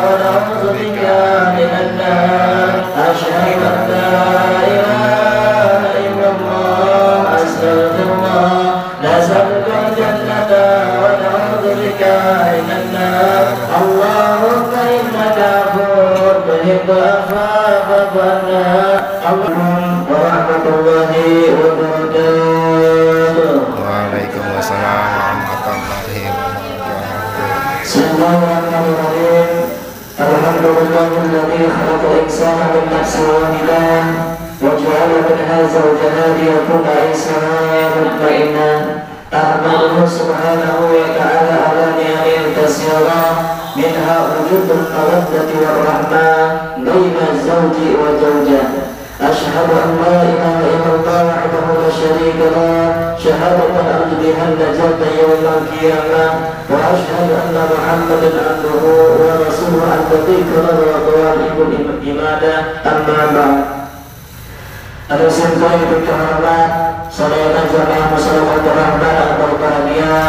ونعوذ بك من النار أشهد أن لا إله إلا الله أستغفر الله نسألك الجنة ونعوذ بك من النار اللهم إنك عفو تحب العفو فاعف عنا ورحمة الله وبركاته. Waalaikumsalam warahmatullahi wabarakatuh. Bismillahirrahmanirrahim. Alhamdulillahilladzi khalaqal insana min nafsin wahidah wa ja'ala minha zawjaha liyakuna insana mutmainnan. Ahmaduhu subhanahu wa ta'ala ala ni'amin katsira minha wujudul mawaddati warahmah baina zawji wa zawjah. أشهد أن لا إله إلا الله وحده لا شريك له شهادة أرجو بها النجاة يوم القيامة وأشهد أن محمدا عبده ورسوله الذي كرم وقوالب الإمادة أما بعد. Ada semua yang berkehormat, saudara jamaah masyarakat rahmat dan berbahagia,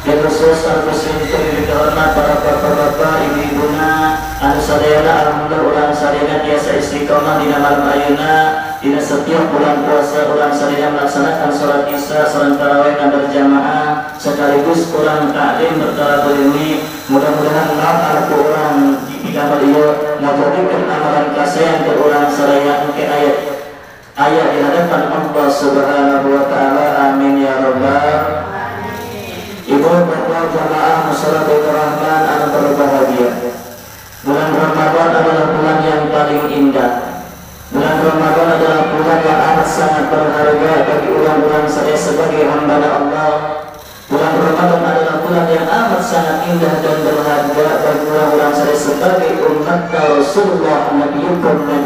dan khusus al-muslim yang dihormat para bapak-bapak, ibu-ibuna, anu sadayana alhamdulillah ulang sadayana biasa istiqomah dina malam ayeuna, dina setiap bulan puasa ulang sadayana melaksanakan sholat isya, sholat tarawih dan berjamaah, sekaligus ulang taklim bertalabul ilmi. Mudah-mudahan maaf orang di kamar ieu ngajadikeun amalan kasehan ke ulang sadayana ke ayat di hadapan Allah Subhanahu wa taala. Amin ya rabbal alamin. Ibu bapak jamaah masyarakat rahman anu berbahagia. Bulan Ramadan adalah bulan yang paling indah. Bulan Ramadan adalah bulan yang amat sangat berharga bagi orang-orang saya sebagai hamba Allah. Bulan Ramadan adalah bulan yang amat sangat indah dan berharga bagi orang-orang saya sebagai umat Rasulullah Nabi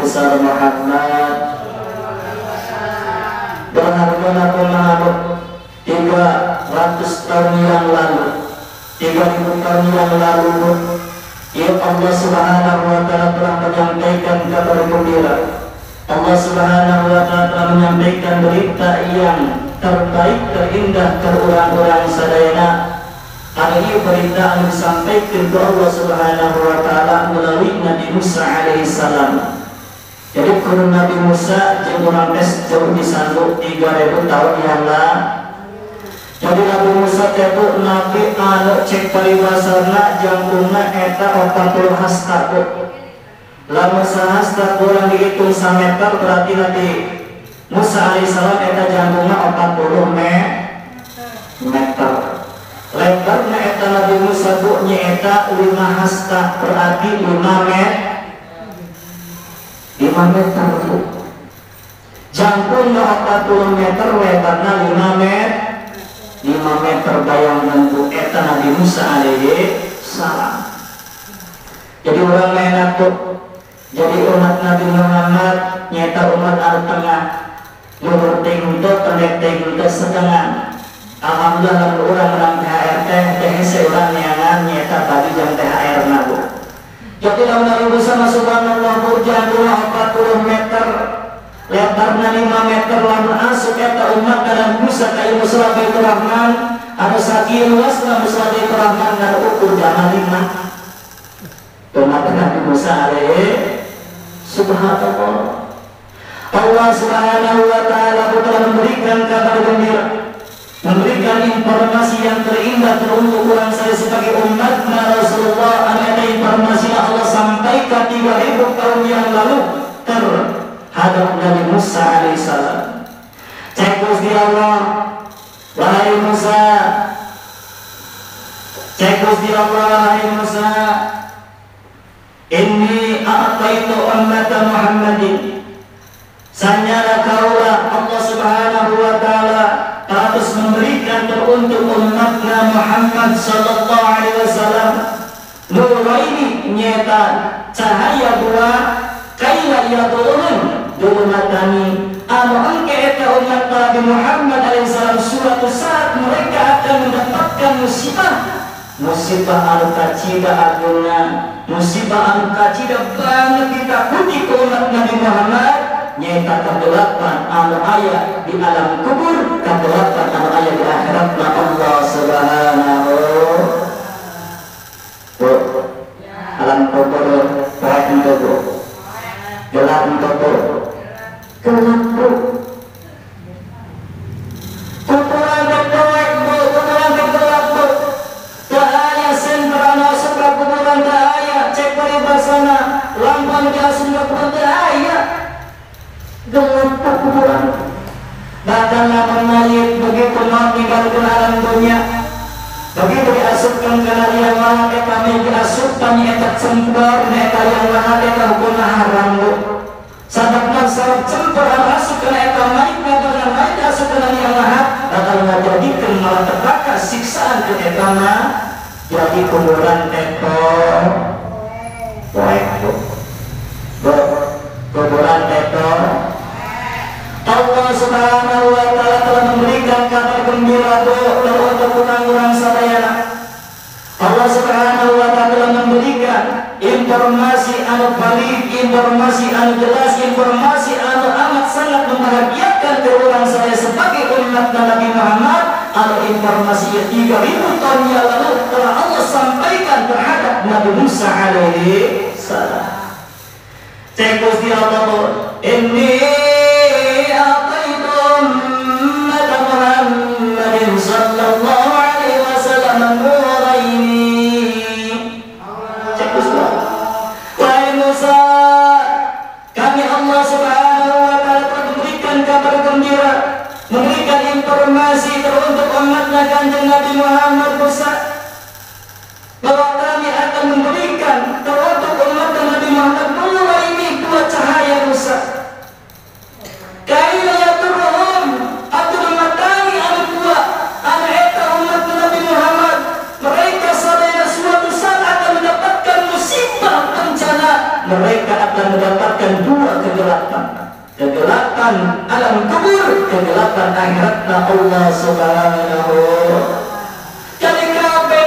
besar Muhammad. Berharga Nabi Muhammad 300 tahun yang lalu, 3000 tahun yang lalu, ya Allah Subhanahu wa ta'ala telah menyampaikan kabar gembira. Allah Subhanahu wa ta'ala telah menyampaikan berita yang terbaik, terindah ke orang-orang sadayana. Hari ini berita yang disampaikan ke Allah Subhanahu wa ta'ala melalui Nabi Musa alaihissalam. Jadi kurun Nabi Musa jeung urang tes jauh disanduk 3000 tahun yang lalu. Jadi Nabi Musa itu Nabi anu cek paribasarna jangkungna eta 40 hasta. Lamun sahasta kurang dihitung sameter berarti Nabi Musa alaihissalam eta jangkungna 40 meter. Lebarna eta Nabi Musa bu nyaeta 5 hasta berarti 5 meter. Jangkungnya 40 meter, lebarnya 5 meter. Bayangkan bu, eta Nabi Musa alaihissalam. Jadi orang lain itu, jadi umat Nabi Muhammad nyata umat al-tengah, luhur tinggi, pendek tinggi, setengah. Alhamdulillah lalu orang THR teh seorang nyangan nyata tadi jam THR nabu. Jadi lalu Nabi Musa subhanallah jangkungnya 40 meter, lebarnya 5 meter. Lalu asuk eta umat dalam Musa kayu Musa Baitur Rahman ada sakit luasnya Musa Baitur Rahman dan ukur jama 5 umat Nabi Musa alaihi subhanallah. Allah Subhanahu wa ta'ala telah memberikan kabar gembira, memberikan informasi yang terindah teruntuk orang saya sebagai umat Rasulullah. Ada informasi yang Allah sampaikan 3000 tahun yang lalu terhadap Nabi Musa alaihissalam. Cek Gusti Allah, wahai Musa, cek Gusti Allah, wahai Musa, inni a'taitu ummata Muhammadin. Sanyara kaulah Allah Subhanahu wa ta'ala harus memberikan teruntuk umatnya Muhammad sallallahu alaihi wasallam nura ini nyata cahaya dua kaila ya turun dumatani anu engke eta umat Nabi Muhammad alaihi salam suatu saat mereka akan mendapatkan musibah anu kacida agungna, musibah anu kacida banget ditakuti ke umat Nabi Muhammad. Nyata kegelapan anu aya di alam kubur, kegelapan anu aya di akhiratna Allah Subhanahu alam kubur baik untuk gelap untuk gelap bu kuburan berdoa bu kuburan bergelap bu dahaya sentrana suka kuburan dahaya cek peribasana lampang jasun kuburan dahaya gelap kuburan bahkan lapan mayit begitu mau tinggalkan alam dunia begitu diasupkan ke yang maha kami diasupkan etak cempur neta yang maha hukum haram bu sabab masalah cempur masuk ke etak mayit bahkan mayit diasupkan yang maha bakal menjadikan malah terbakar siksaan ke etak jadi kuburan tekor baik bu kuburan tekor Allah Subhanahu wa Ta'ala telah memberikan kabar gembira untuk orang-orang sadayana. Allah Subhanahu wa Ta'ala telah memberikan informasi anu balik, informasi anu jelas, informasi anu amat sangat membahagiakan ke orang saya sebagai umat Nabi Muhammad. Anu informasi 3000 tahun yang lalu telah Allah sampaikan terhadap Nabi Musa alaihi salam. Cek Gusti Allah ini sallallahu alaihi wasallam nuraini cek Musa wahai Musa kami Allah Subhanahu wa Ta'ala telah memberikan kabar gembira memberikan informasi teruntuk umatnya Kanjeng Nabi Muhammad Musa bahwa kami akan memberikan teruntuk umat Nabi Muhammad nuraini dua cahaya Musa kaila yaturhum atur matani anu dua anu eta umat Nabi Muhammad mereka sadaya suatu saat akan mendapatkan musibah bencana mereka akan mendapatkan dua kegelapan alam kubur kegelapan akhiratna Allah Subhanahu jadi kabeh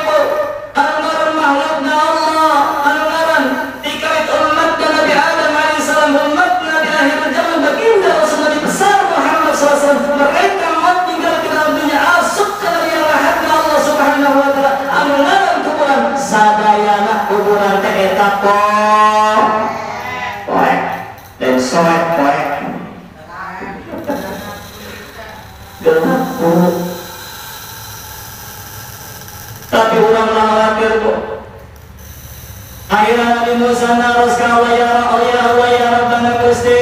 anu ngaran makhlukna Allah anu ngaran dikait umat Nabi Adam alaihissalam umat Nabi akhir zaman baginda Rasul Nabi besar Muhammad SAW mereka mau tinggal ke dalam dunia asuk ke yang rahmatna Allah Subhanahu wa Ta'ala anu ngaran kuburan sadayana kuburan teh eta poek dan soek poek gelap buruk tapi orang lahir kok akhirnya Nabi Musa naraskan Allah ya Rabbana Gusti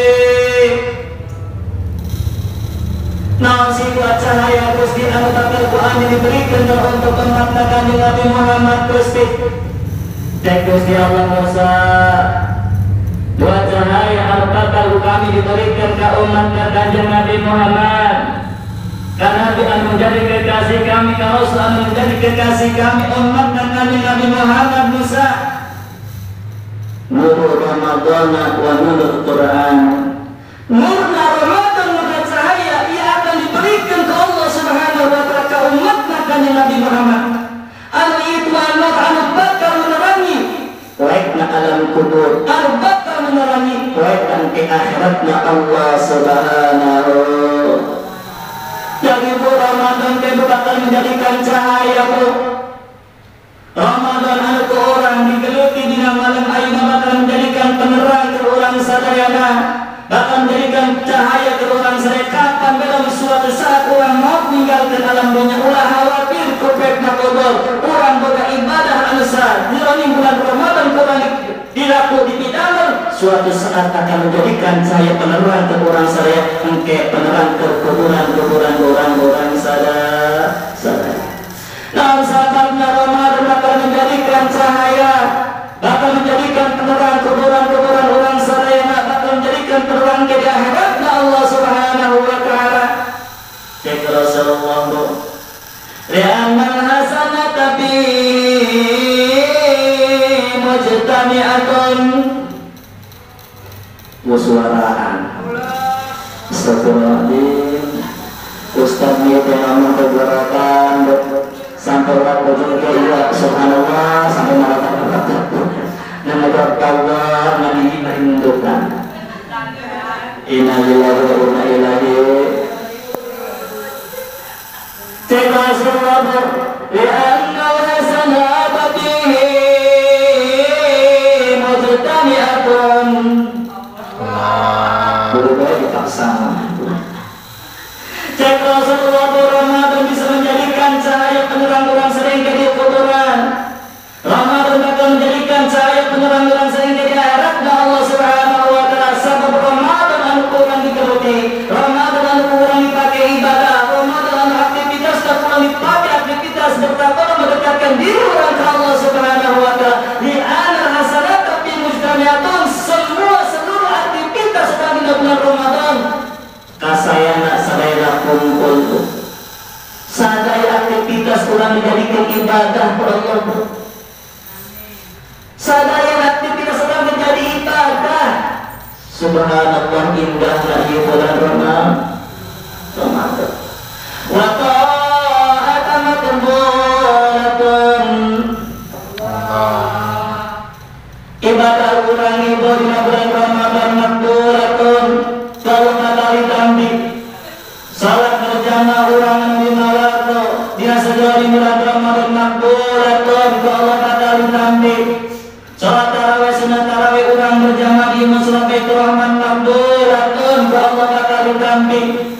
naon si buat cahaya Gusti anu bakal Quran diberikan untuk umat Kanjeng Nabi Muhammad Gusti cek Gusti Allah Musa dua cahaya anu bakal kami diberikan ke umat Kanjeng Nabi Muhammad karena anu menjadi kekasih kami ka Rasul anu menjadi kekasih kami umat Kanjeng Nabi Muhammad Musa nur Ramadan wa nur Quran nur Ramadan nur cahaya ia akan diberikan ke Allah Subhanahu wa Ta'ala ke umat Kanjeng Nabi Muhammad anu itu anu bakal menerangi baikna alam kubur anu bakal menerangi baik nanti akhiratna Allah Subhanahu jadi bu Ramadan itu bakal menjadikan cahaya bu Ramadan anu ke orang digeluti dina malam ayeuna bakal menjadikan penerang ke orang sadayana bakal menjadikan cahaya ke orang sadaya kapan dalam suatu saat orang mau meninggalkan alam dunia ulah khawatir kupetna kodol orang boga ibadah anu sah di bulan Ramadan kurang dilaku di bidang suatu saat akan menjadikan cahaya penerang ke orang sadaya engke penerang ke kuburan orang sadaya nah sahabatnya Ramadan akan menjadikan cahaya bakal menjadikan penerang kuburan orang sadaya bakal menjadikan penerang ke akhiratna Allah Subhanahu wa Ta'ala cek Rasulullah li'anal hasanata bi mujtami'atun muswaraan astagfirullahaladzim Ustaznya yang mempergerakan sampai waktu juga iya subhanallah sampai malam nama Allah nabi merindukan innalillahi wa inna ilaihi Rasulullah li'anna hasanata bihi bulan Ramadan kasayana sadaya kumpul sadaya aktivitas kurang menjadikan ibadah per Allah. Sadaya aktivitas kurang menjadi ibadah. Subhanallah indahnya di bulan Ramadan. Wa ta'atan maqbulatun. Ibadah urang ibu di bulan Ramadan maqbulatun. Kalau kali tambi salat berjamaah urang di mawardo dina sajari bulan Ramadan maqbulatun. Kalau kali tambi salat tarawih sunat tarawih urang berjamaah di musala Baitur Rahman maqbulatun. Allah kali tambi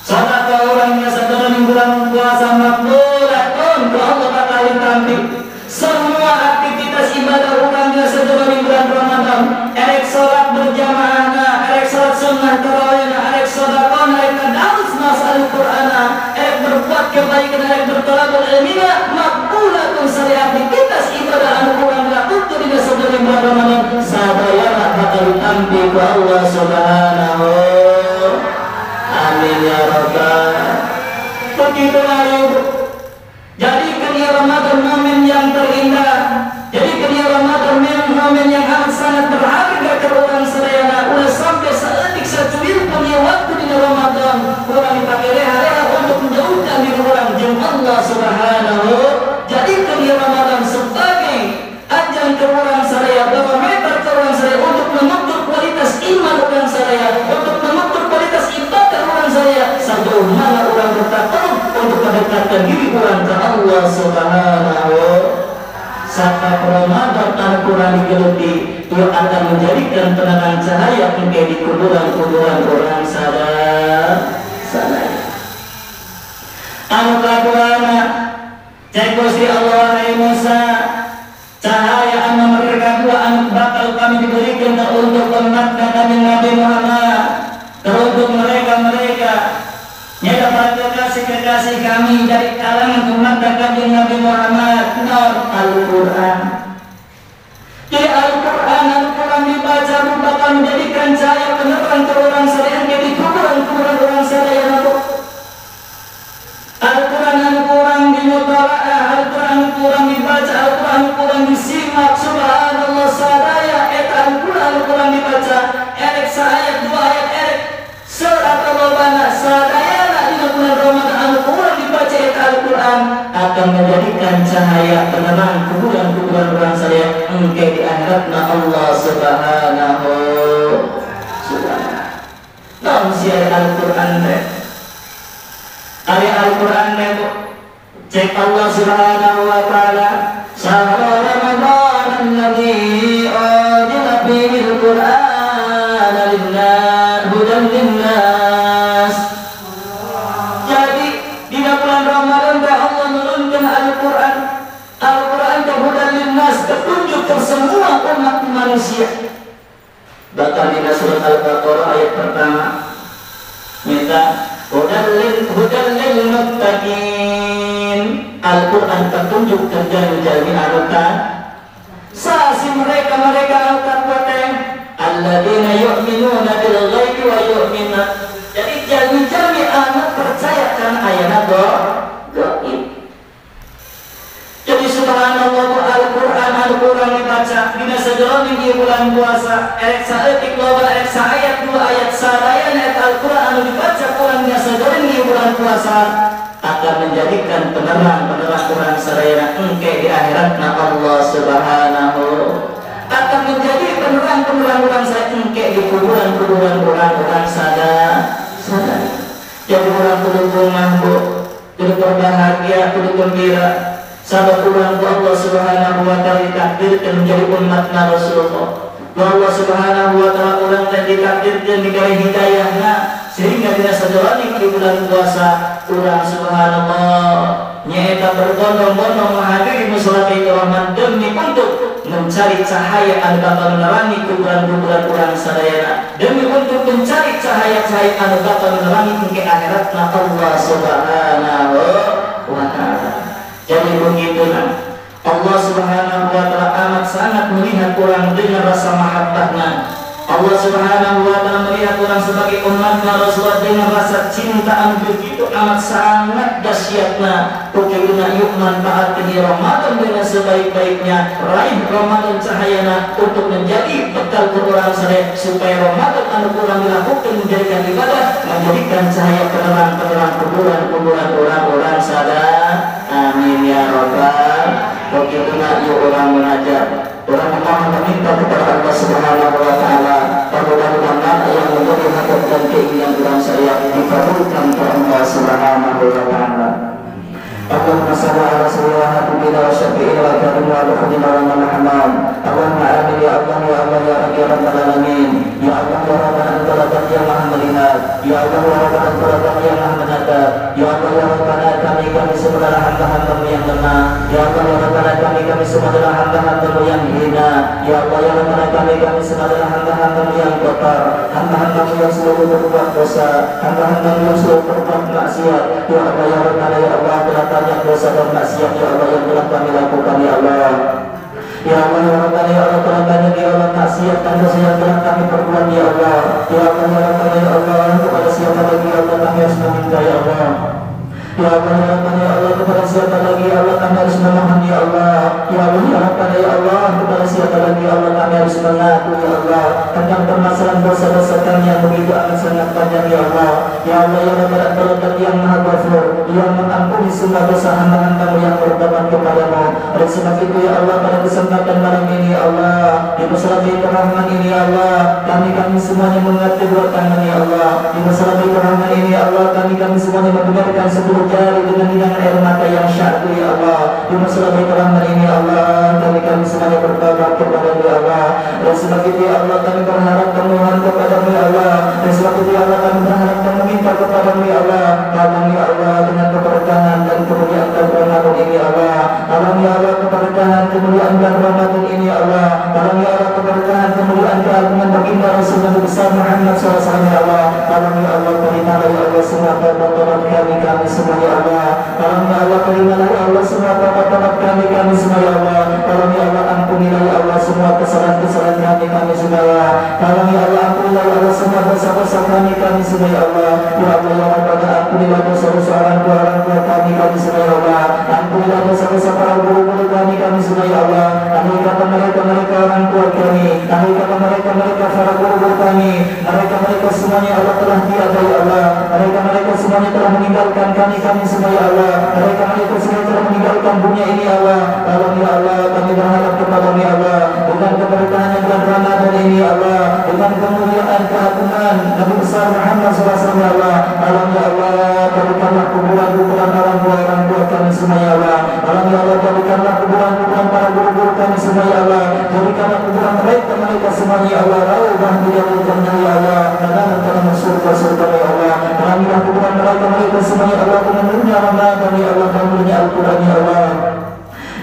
salat urang dina sajari bulan puasa maqbulatun. Allah kali tambi semua aktivitas ibadah urang dina sajari bulan Ramadan erek salat berjamaah erek salat sunnah tarawih erek sedekah erek tadarus masal Qur'an erek berbuat kebaikan erek bertolabul ilmiah maqbulatun sari aktivitas ibadah anu urang lakukan dina sajari bulan Ramadan sadaya bakal tampi ku Allah Subhanahu. Amin ya rabbal. Begitulah ibu. Jadikan ya Ramadan momen yang terindah. Jadikan ya Ramadan momen yang amat sangat berharga ke orang sadayana. Ulah sampai saeutik sacuil pun ya waktu di Ramadan orang dipakai leha-leha untuk menjauhkan diri orang jeung Allah Subhanahu. Jadikan ya Ramadan sebagai ajang ke orang sadaya, barometer ke orang sadaya untuk mengukur kualitas iman orang sadaya, untuk mengukur kualitas ibadah orang sadaya, sejauh mana orang bertakwa untuk mendekatkan diri orang ke Allah Subhanahu. Saat Ramadan Al-Quran digeluti, itu akan menjadikan penerangan cahaya mungkin di kuburan-kuburan orang sadaya. Anu kaduana, cek Gusti Allah hai Musa, cahaya anu mereka dua anu bakal kami diberikan untuk umat Nabi Muhammad, teruntuk mereka nyata para kekasih kami dari kalangan umat Nabi Muhammad. Al-Quran. Jadi Al-Quran dibaca bakal menjadikan cahaya penerang ke orang sadaya di kuburan-kuburan orang sadaya. Al-Quran dimutalaah, Al-Quran dibaca, Al-Quran disimak. Subhanallah sadaya Al-Quran dibaca erek saayat dua ayat erek surat al-Baqarah sadaya di bulan Ramadan Al-Quran dibaca Al-Quran akan menjadikan cahaya penerang kuburan-kuburan orang sadaya engke di akhiratna Allah Subhanahu. Naon siar Al-Quran teh? Ari Al-Quran teh cek Allah Subhanahu wa taala syahrul Ramadan alladzi unzila fihi al-Qur'an hudan linnas. Jadi di bulan Ramadan Allah menurunkan Al-Quran. Al-Quran hudan linnas, petunjuk ke semua umat manusia. Bahkan di surat Al-Baqarah ayat pertama minta hudan lil muttaqin. Al-Quran petunjuk ke jalmi anu sasi mereka anu takwa teh alladzina yu'minuna bil ghaibi wa yu'minuna. Jadi jalmi anu percaya kan ayana gaib. Jadi subhanallah Al-Quran dibaca dina sajroning di bulan puasa erek saeutik loba erek saayat dua ayat sadaya ayat Al-Quran anu dibaca Quran dina sajroning di bulan puasa akan menjadikan penerang Quran sadaya engke di akhiratna Allah Subhanahu. Akan menjadi penerang Quran sadaya engke di kuburan orang sadaya. Jadi orang kudu mangbu, kudu berbahagia, kudu gembira. Sahabat ulang Allah Subhanahu wa ta'ala ditakdirkan menjadi umatna Rasulullah. Allah Subhanahu wa ta'ala ulang dan ditakdirkan diberi hidayahna sehingga tidak sejalani di bulan puasa ulang subhanallah nyata berbondong-bondong menghadiri musala Baitur Rahman demi untuk mencari cahaya anu bakal menerangi kuburan-kuburan orang sadayana, demi untuk mencari cahaya-cahaya anu bakal menerangi ke akhiratna Allah Subhanahu wa ta'ala. Jadi begitulah Allah Subhanahu wa ta'ala amat sangat melihat orang dengan rasa mahabbahna. Allah Subhanahu wa Ta'ala melihat orang sebagai umatnya Rasulullah dengan rasa cintaan begitu amat sangat dahsyatnya. Pokoknya yuk manfaatkan Ramadan dengan sebaik-baiknya, raih Ramadan cahayana untuk menjadi bekal orang saleh, supaya Ramadan anu kurang dilakukan menjadikan ibadah, menjadikan cahaya penerang-penerang kuburan-kuburan orang-orang sadar. Amin ya Rabbal. Pokoknya yuk orang mengajar, orang memohon meminta kepada Allah Subhanahu wa Ta'ala, mudah-mudahan yang menjadi hajat dan keinginan orang saya dikabulkan oleh Allah Subhanahu wa Ta'ala. Allahumma salli ala sayyidina habibina wa syafi'ina wa karimina wa khudina wa manahman. Allahumma amin ya Allah ya Allah ya Rabbi ya Rabbal alamin. Ya Allah ya Rabbana anta rabbana ya maha melihat. Ya Allah ya Rabbana anta rabbana ya maha menatap. Ya Allah ya Rabbana kami semua adalah hamba-hambamu yang lemah. Ya Allah ya Rabbana kami semua adalah hamba-hambamu yang hina. Ya Allah ya Rabbana kami semua adalah hamba-hambamu yang kotor, hamba-hambamu yang selalu berbuat dosa, hamba-hambamu yang selalu berbuat maksiat. Ya Allah ya Rabbana ya Allah telah banyak dosa dan maksiat ya Allah yang telah kami lakukan ya Allah. Ya Allah ya Rabbana ya Allah telah banyak ya Allah maksiat dan dosa yang telah kami perbuat ya Allah. Ya Allah ya Rabbana ya Allah kepada siapa lagi ya Allah kami harus meminta ya Allah. Ya Allah ya Rabbana ya Allah kepada siapa lagi ya Allah kami harus memohon ya Allah. Ya Allah ya Rabbana ya Allah kepada siapa lagi ya Allah kami harus mengaku ya Allah tentang permasalahan dosa-dosa kami yang begitu amat sangat banyak ya Allah. Ya Allah ya Rabbana Tuhan yang Maha Ghafur, yang mengampuni semua dosa hamba-hambamu yang bertobat kepadamu. Oleh sebab itu ya Allah pada kesempatan malam ini ya Allah, di masalah rahman ini ya Allah, kami semuanya mengangkat dua tangan ya Allah. Di masalah rahman ini ya Allah, kami semuanya mendengarkan 10 jari dengan hidangan air mata yang syahdu ya Allah. Di masalah rahman ini ya Allah, kami semuanya bertobat kepadamu ya Allah. Oleh sebab itu ya Allah kami berharap memohon kepadamu ya Allah. Oleh sebab itu ya Allah kami berharap meminta kepadamu ya Allah. Tolong ya Allah dengan keberkahan dan kemuliaan Ramadan ini ya Allah. Tolong ya Allah keberkahan kemuliaan Ramadan ini ya Allah. Tolong ya Allah keberkahan kemuliaan keagungan baginda Rasulullah besar Muhammad SAW ya Allah. Tolong ya Allah terimalah ya Allah semua taubat kami semua ya Allah. Tolong ya Allah terimalah ya Allah semua taubat kami semua ya Allah. Tolong ya Allah ampunilah ya Allah semua kesalahan-kesalahan kami semua ya Allah. Tolong ya Allah ampunilah ya Allah semua dosa-dosa kami semua ya Allah. Ya Allah ya Rabbana ampunilah dosa-dosa orang tua kami semua ya Allah. Ampunilah dosa-dosa para guru-guru kami semua ya Allah. Ampunilah mereka orang tua kami. Ampunilah mereka para guru-guru kami. Mereka semuanya Allah telah tiada ya Allah. Mereka semuanya telah meninggalkan kami semua ya Allah. Mereka semuanya telah meninggalkan dunia ini ya Allah. Tolong ya Allah kami berharap kepadamu ya Allah dengan keberkahan bulan Ramadan ini ya Allah, dengan kemuliaan keagungan Nabi besar Muhammad SAW ya Allah. Tolong ya Allah berikanlah kuburan orang tua kami semua ya Allah. Tolong ya Allah berikanlah kuburan para guru-guru kami semua ya Allah. Berikanlah kuburan mereka semuanya ya Allah. Raubah bidang jannah ya Allah. Madanan dalam surga ya Allah. Alhamdulillah kuburan mereka semuanya ya Allah dengan dunia Ramadan ya Allah dan dunia Al-Quran ya Allah.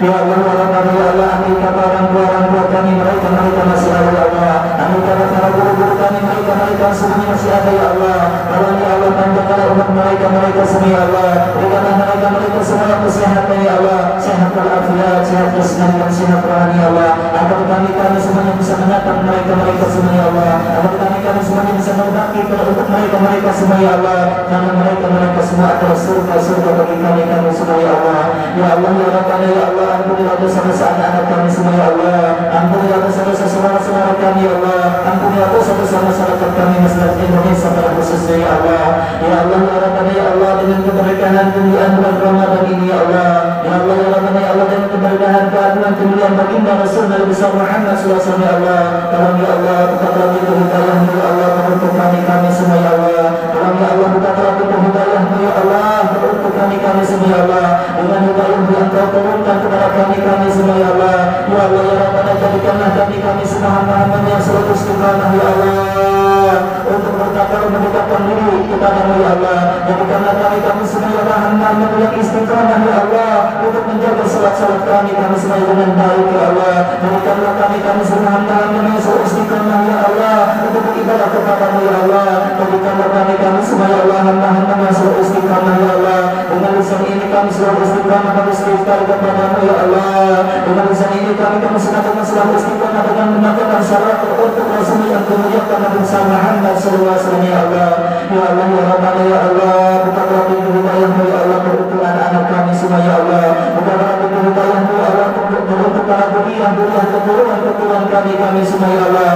Ya Allah ya Allah amin kata orang tua kami mereka masih ada ya Allah. Amin kata para guru-guru kami mereka semuanya masih ada ya Allah. Tolong ya Allah panjangkanlah umur mereka semua ya Allah. Berikanlah mereka semua kesehatan ya Allah. Sehat walafiat, sehat jasmani dan sehat rohani ya Allah. Agar kami semuanya bisa menatap mereka semua ya Allah. Agar kami semuanya bisa berbakti untuk mereka semua ya Allah. Karena mereka semua adalah surga bagi kami semua ya Allah. Ya Allah ya Rabbana ya Allah ampunilah dosa-dosa anak-anak kami semua ya Allah. Ampunilah dosa-dosa saudara-saudara kami ya Allah. Ampunilah dosa-dosa masyarakat kami masyarakat Indonesia pada khususnya ya Allah. Ya Allah ya Rabbana ya Allah dengan keberkahan kemuliaan bulan Ramadan ini ya Allah. Ya Allah ya Rabbana ya Allah dengan keberkahan keagungan kemuliaan baginda Rasul Nabi besar Muhammad SAW ya Allah. Tolong ya Allah bukalah pintu hidayahmu ya Allah untuk kami semua ya Allah. Tolong ya Allah bukalah pintu hidayahmu ya Allah untuk kami semua ya Allah. Dengan hidayahmu yang kau turunkan kepada kami semua ya Allah. Ya Allah ya Rabbana jadikanlah kami semua hamba-hamba yang selalu istiqamah ya Allah untuk bertakwa mendekatkan diri kepadamu ya Allah. Jadikanlah kami semua ya Allah hamba-hamba yang istiqamah ya Allah untuk menjaga salat-salat kami semua dengan baik ya Allah. Jadikanlah kami semua hamba-hamba yang selalu istiqamah ya Allah untuk beribadah kepadamu ya Allah. Jadikanlah kami semua ya Allah hamba-hamba yang selalu istiqamah ya Allah. Dengan lisan ini kami selalu istiqamah beristighfar kepadamu ya Allah. Dengan lisan ini kami selalu istiqamah dengan menegakkan syariat untuk Rasul yang kemuliaan Nabi Muhammad sallallahu alaihi wasallam ya Allah. Ya Allah ya Rabbana ya Allah, bukalah pintu hidayah-Mu ya Allah untuk anak-anak kami semua ya Allah. Bukalah pintu hidayah-Mu ya Allah untuk para burian-burian keturunan kami semua ya Allah.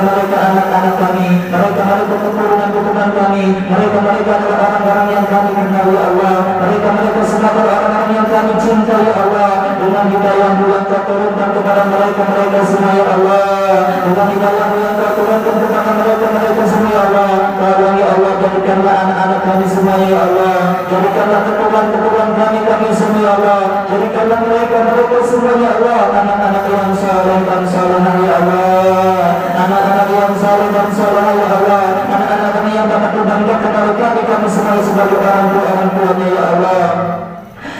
Mereka anak-anak kami, mereka keturunan kami, mereka adalah orang-orang yang kami kenal ya Allah. Mereka semua adalah orang-orang yang kami cinta ya Allah. Dengan hidayah-Mu yang Kau turunkan kepada mereka semua ya Allah. Dengan hidayah-Mu yang Kau turunkan kepada mereka semua ya Allah. Tolong ya Allah, jadikanlah anak-anak kami semua ya Allah. Jadikanlah keturunan kami semua ya Allah. Jadikanlah mereka semua ya Allah anak-anak yang saleh dan salehah ya Allah. Anak-anak yang saleh dan salehah ya Allah. Anak-anak yang dapat berbangga kepada kami semua sebagai orang tuanya ya Allah.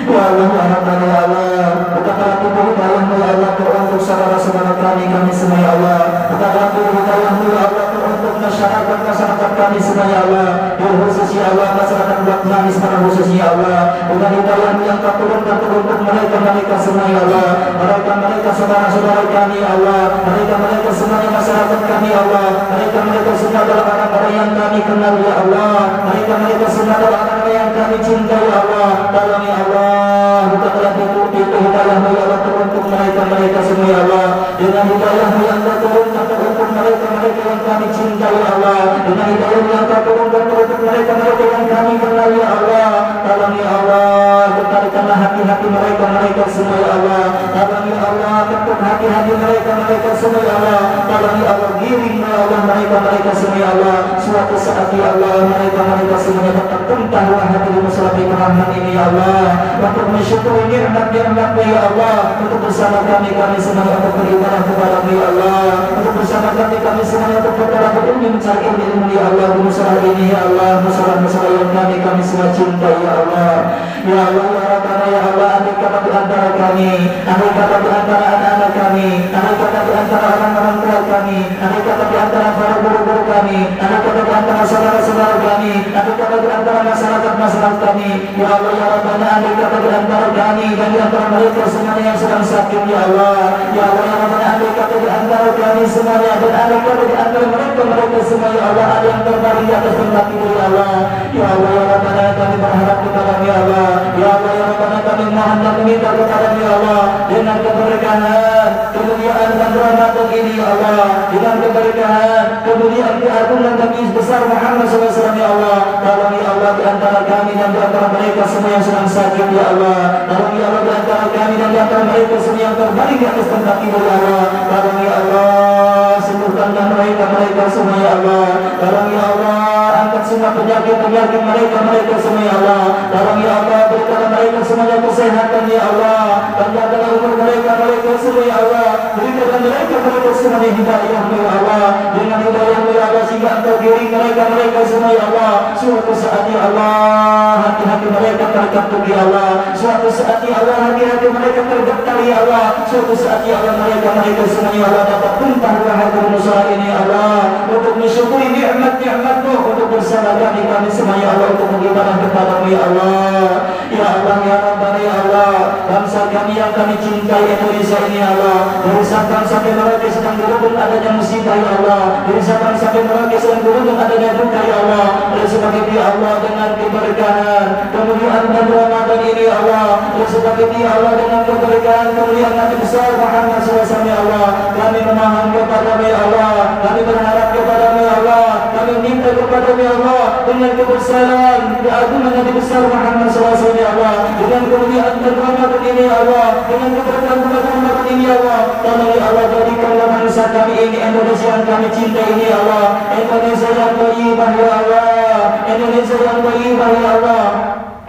Ya Allah ya Rabbana ya Allah, bukalah pintu hidayah-Mu ya Allah untuk saudara-saudara kami semua ya Allah. Bukalah pintu hidayah-Mu ya Allah untuk masyarakat kami semua ya Allah. Khusus ya Allah masyarakat Blok Manis pada khusus ya Allah. Dengan hidayah-Mu yang Kau turunkan untuk mereka semua ya Allah. Mereka saudara-saudara kami ya Allah. Mereka semuanya masyarakat kami ya Allah. Mereka semua adalah orang-orang yang kami kenal ya Allah. Mereka semua adalah orang-orang yang kami cinta ya Allah. Tolong ya Allah, bukalah pintu hidayah-Mu ya Allah untuk mereka semua ya Allah. Dengan hidayah-Mu yang Kau turunkan untuk mereka yang kami cinta ya Allah. Dengan hidayah yang Kau turunkan untuk mereka yang kami kenal ya Allah. Tolong ya Allah, getarkanlah hati-hati mereka semua ya Allah. Tolong ya Allah, ketuk hati-hati mereka semua ya Allah. Tolong ya Allah, giring ya Allah mereka semua ya Allah. Suatu saat ya Allah mereka semuanya dapat tentang hati di masalah Rahman ini ya Allah. Untuk mensyukuri nikmat-nikmat-Mu ya Allah. Untuk bersama kami semua untuk beribadah kepada-Mu ya Allah. Untuk bersama kami semua untuk berdoa mencari ilmu ya Allah. Di masalah ini ya Allah, masalah-masalah yang kami semua cinta ya Allah. Ya Allah ya Rabbana ya Allah, andai kata di antara kami, andai kata di antara anak-anak kami, andai kata di antara orang-orang tua kami, andai kata di antara para guru-guru kami, andai kata di antara saudara-saudara kami, andai kata di antara masyarakat kami, ya Allah ya Rabbana, andai kata di antara kami dan di antara mereka semuanya yang sedang sakit ya Allah. Ya Allah ya Rabbana, andai kata di antara kami semuanya dan andai kata di antara mereka semua ya Allah ada yang terbaring di atas tempat tidur ya Allah. Ya Allah ya Rabbana, kami berharap kepada-Mu ya Allah. Ya Allah ya Rabbana, kami mohon dan meminta kepada-Mu ya Allah dengan keberkahan, kemuliaan dan rahmat ini ya Allah. Dengan keberkahan, kemuliaan, keagungan dan besar Muhammad SAW ya Allah. Tolong ya Allah di antara kami dan di antara mereka semua yang sedang sakit ya Allah. Tolong ya Allah di antara kami dan di antara mereka semua yang terbaring di atas tempat tidur ya Allah. Tolong ya Allah, sembuhkanlah mereka semua ya Allah. Tolong ya Allah, angkat semua penyakit mereka semua ya Allah. Tolong ya Allah, berikanlah mereka semuanya kesehatan ya Allah. Panjangkanlah umur mereka semua ya Allah. Berikanlah mereka semuanya hidayah-Mu ya Allah. Dengan hidayah-Mu ya Allah sehingga Engkau giring mereka semua ya Allah. Suatu saat ya Allah hati-hati mereka terketuk ya Allah. Suatu saat ya Allah hati-hati mereka tergetar ya Allah. Suatu saat ya Allah mereka semua ya Allah dapat tumpah bahagia musalah ini ya Allah. Untuk mensyukuri nikmat-nikmat-Mu, untuk bersama kami semua ya Allah untuk beribadah kepada-Mu ya Allah. Ya Allah ya Rabbana ya Allah, bangsa kami yang kami cintai Indonesia ini ya Allah. Dari Sabang sampai Merauke sedang berhubung adanya musibah ya Allah. Dari Sabang sampai Merauke sedang berhubung adanya duka ya Allah. Oleh sebab itu ya Allah, dengan keberkahan, kemuliaan dan Ramadan ini ya Allah. Oleh sebab itu ya Allah, dengan keberkahan, kemuliaan Nabi besar Muhammad SAW ya Allah, kami memohon kepada-Mu ya Allah. Kami berharap kepada-Mu ya Allah. Kami minta kepada-Mu ya Allah dengan kebesaran, keagungan Nabi besar Muhammad SAW ya Allah. Dengan kemuliaan dan Ramadan ini ya Allah. Dengan keberkahan Ramadan ini ya Allah. Tolong ya Allah, jadikanlah bangsa kami ini, Indonesia yang kami cinta ini ya Allah. Indonesia yang thayyibah ya Allah. Indonesia yang thayyibah ya Allah.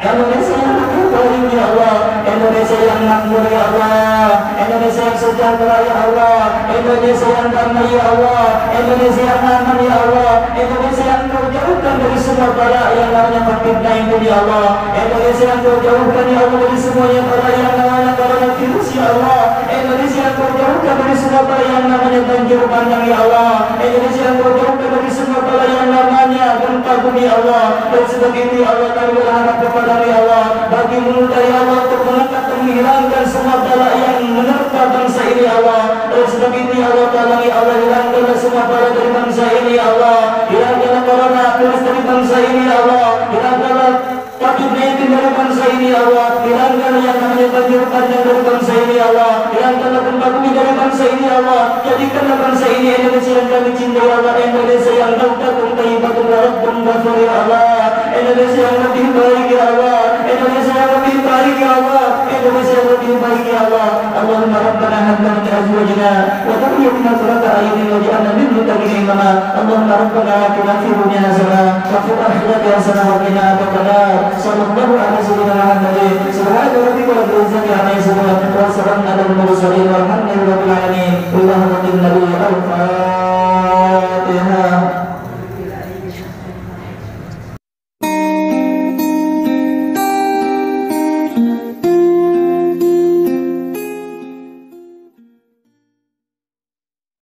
Indonesia yang berkembang ya Allah. Indonesia yang makmur ya Allah. Indonesia yang sejahtera ya Allah. Indonesia yang damai ya Allah. Indonesia yang aman ya Allah. Indonesia yang Kau jauhkan dari semua bala yang namanya COVID-19 ya Allah. Indonesia yang Kau jauhkan ya Allah dari semuanya bala yang namanya virus ya Allah. Indonesia yang Kau jauhkan dari semua bala yang namanya banjir bandang ya Allah. Indonesia yang Kau jauhkan dari semua bala yang namanya gempa bumi ya Allah. Dan sebab itu ya Allah, kami berharap kepada-Mu ya Allah, bagi muda ya Allah untuk mengangkat dan menghilangkan semua bala yang menerpa bangsa ini ya Allah. Dan sebab itu ya Allah, tolong ya Allah, hilangkanlah semua ya Allah. Hilangkan yang namanya banjir bandang dari bangsa ini ya Allah. Hilangkanlah gempa bumi dari bangsa ini ya Allah. Jadikanlah bangsa ini Indonesia yang kami cintai ya Allah. Indonesia yang baldatun thayyibatun wa rabbun ghafur ya Allah. Indonesia yang lebih baik ya Allah. Indonesia yang lebih baik ya Allah. Indonesia yang lebih baik ya Allah. Allahumma rabbana hab lana min azwajina wa dhurriyyatina qurrata a'yunin waj'alna lil muttaqina imama. Allahumma rabbana atina fid dunya hasanah wa fil akhirati hasanah wa qina adzabannar. Sallallahu alaihi wasallam. Subhana rabbika rabbil izzati amma yasifun wa salamun alal mursalin walhamdulillahi rabbil alamin. Allahumma inna lillahi wa inna ilaihi raji'un.